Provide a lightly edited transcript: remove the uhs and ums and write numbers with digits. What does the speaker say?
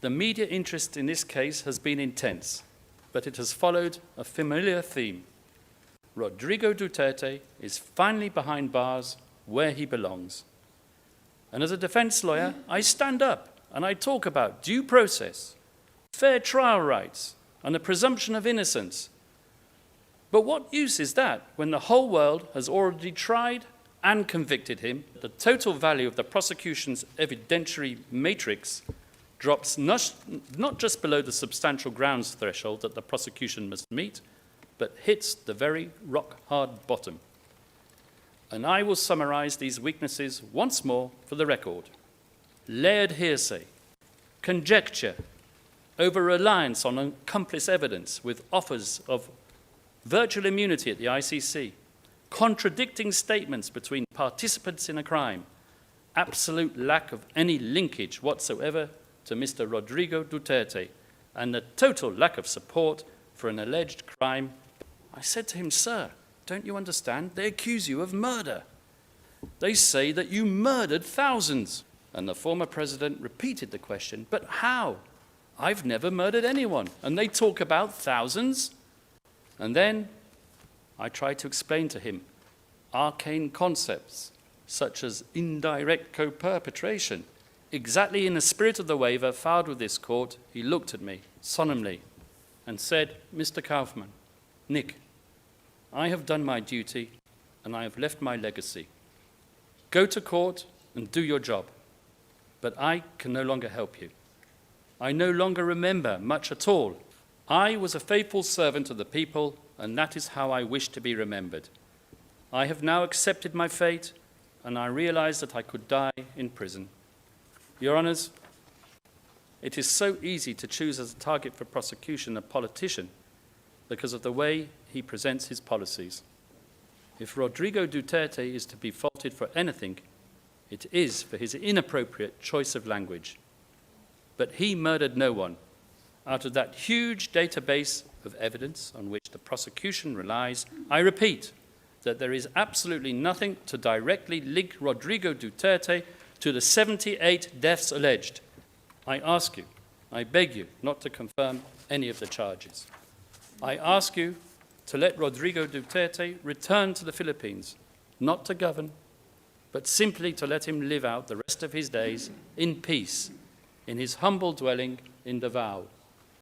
The media interest in this case has been intense, but it has followed a familiar theme. Rodrigo Duterte is finally behind bars where he belongs. And as a defense lawyer, I stand up and I talk about due process, fair trial rights, and the presumption of innocence. But what use is that when the whole world has already tried and convicted him? The total value of the prosecution's evidentiary matrix drops not just below the substantial grounds threshold that the prosecution must meet, but hits the very rock-hard bottom. And I will summarize these weaknesses once more for the record. Layered hearsay, conjecture, over-reliance on accomplice evidence with offers of virtual immunity at the ICC, contradicting statements between participants in a crime, absolute lack of any linkage whatsoever to Mr. Rodrigo Duterte, and the total lack of support for an alleged crime. I said to him, "Sir, don't you understand? They accuse you of murder. They say that you murdered thousands." And the former president repeated the question, "But how? I've never murdered anyone. And they talk about thousands?" And then I tried to explain to him arcane concepts such as indirect co-perpetration. Exactly in the spirit of the waiver filed with this court, he looked at me solemnly and said, "Mr. Kaufman, Nick, I have done my duty and I have left my legacy. Go to court and do your job, but I can no longer help you. I no longer remember much at all. I was a faithful servant of the people, and that is how I wish to be remembered. I have now accepted my fate, and I realize that I could die in prison." Your Honours, it is so easy to choose as a target for prosecution a politician because of the way he presents his policies. If Rodrigo Duterte is to be faulted for anything, it is for his inappropriate choice of language. But he murdered no one. Out of that huge database of evidence on which the prosecution relies, I repeat that there is absolutely nothing to directly link Rodrigo Duterte to the 78 deaths alleged. I ask you, I beg you not to confirm any of the charges. I ask you to let Rodrigo Duterte return to the Philippines, not to govern, but simply to let him live out the rest of his days in peace in his humble dwelling in Davao.